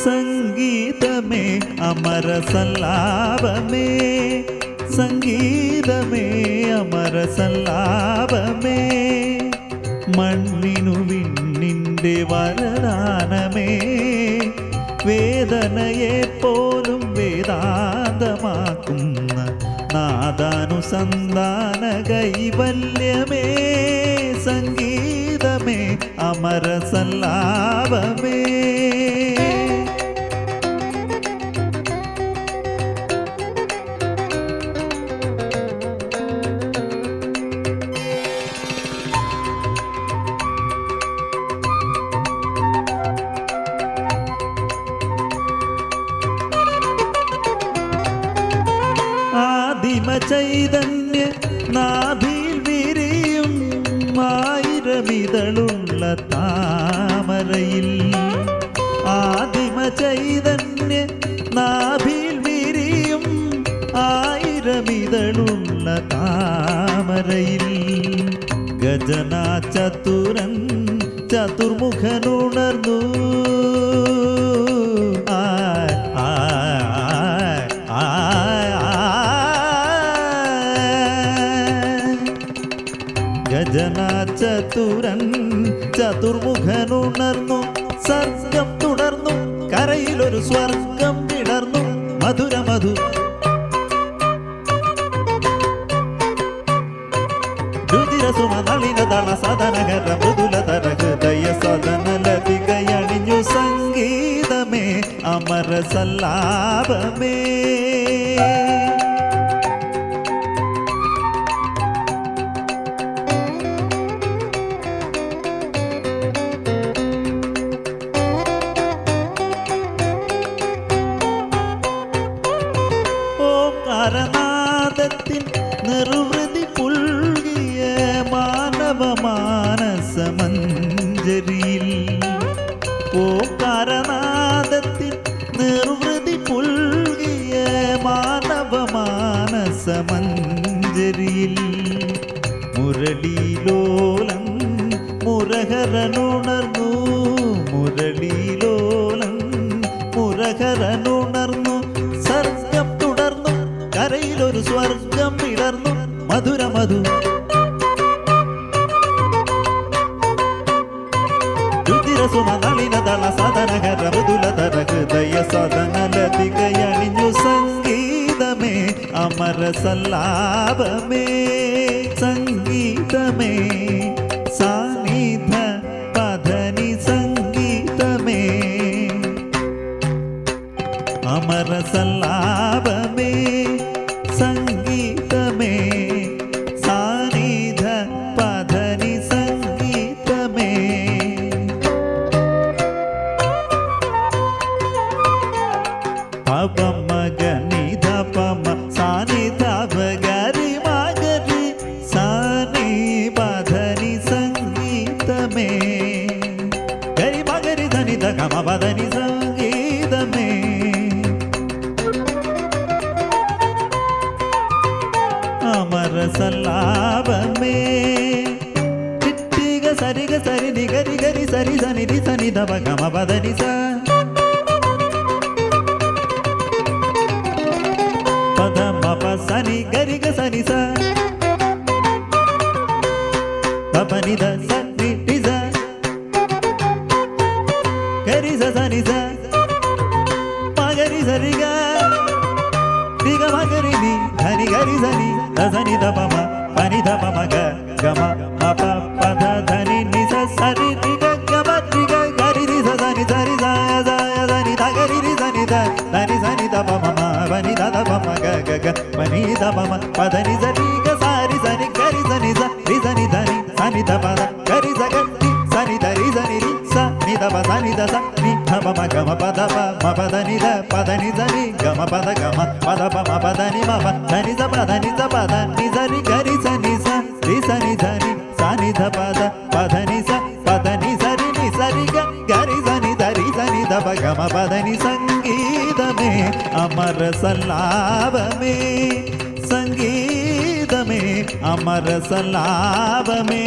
സംഗീതമേ അമര സല്ലാപമേ, സംഗീതമേ അമര സല്ലാപമേ, മണ്ണിനു വിണ്ണിൻ്റെ വരദാനമേ, വേദനയെ പോലും വേദാന്തമാക്കുന്ന നാദാനുസന്ധാന കൈവല്യമേ, സംഗീതമേ അമര സല്ലാപമേ. ചൈതന്യ നാഭിൽ വിരിയും ആയിരമിതളുള്ള താമരയിൽ, ആദിമ ചൈതന്യ നാഭിൽ വിരിയും ആയിരമിതളുള്ള താമരയിൽ, ഗജനാ ചതുരൻ ചതുർമുഖനുണർന്നു ഗജനാ ചതുരൻ ചതുർമുഖനുണർന്നു, സർഗം തുടർന്നു, കരയിലൊരു സ്വർഗം വിടർന്നു, മധുരമധു രുതിരസുമ നളിനദള സദനകര മൃദുലതര ഹൃദയ സദന ലതികയണിഞ്ഞു, സംഗീതമേ അമര സല്ലാപമേ. ഓംകാരനാദത്തിൻ നിർവൃതി പുൽകിയ മാനവ മാനസമഞ്ജരിയിൽ, ഓംകാരനാദത്തിൻ നിർവൃതി പുൽകിയ മാനവ മാനസമഞ്ജരിയിൽ, മുരളീലോലം മുരഹരനുണർന്നു, മുരളീലോലം മുരഹരനുണർന്നു, സർഗം തുടർന്നു, കരയിലൊരു സ്വർഗം വിടർന്നു, മധുരമധു രുതിരസുമ നളിനദള സദനകര മൃദുലതര ഹൃദയ സദന ലതികയണിഞ്ഞു, സംഗീതമേ അമര സല്ലാപമേ, സംഗീതമേ സാനിധ പധനി, സംഗീതമേ അമര സല്ലാപമേ, സംഗീതമേ സാനിധ പധനി, സംഗീതമേ. പവമ ഗനിധ പമ സാനിധ ഗരി മഗരി, സാനി പധനി സംഗീതമേ, ഗരി മഗരി ധനിധ ഗമ പധനി സംഗീതമേ. അമര സല്ലാപമേ, ചിട്ടിക സരിഗ സരി നിഗരി ഗരി സരി സനിധി സനിധ ഗമ പധനി സ, പദ മപ സനി ഗരി ഗ സനി സ, പപനിധ സനി ടിസ ഗരി സ സനി സ, മഗരി സരി ഗ രിഗ മഗരി നി ധനി గరి సని దని ద పమ పని ద పమ గ గమ ప పద ధని ని స సరి రి గ గమ రి గ గరి రి స దని సరి స దని ద గరి రి సని ద దని సని ద పమ మ పని ద ద పమ గ గ గ పని ద పమ పద ని స రి గ సారి సని గరి సని స రి సని దని సని ద పద గరి స గ రి సని ద రి సని రి స ని ద ప సని ద స ని ధ పమ గమ పద ప మ పద ని ద పద ని స ని గమ పద గమ పద ప మ పద ని మ ప ధని స పద ని స పద ని స రి గరి స ని స రి స ని ధ ని స ని ధ పద పద ని స పద ని స రి ని స రి గ గరి స ని ధ రి స ని ధ ప గమ పద ని సంగీతమే అమర సల్లాభమే సంగీతమే అమర సల్లాభమే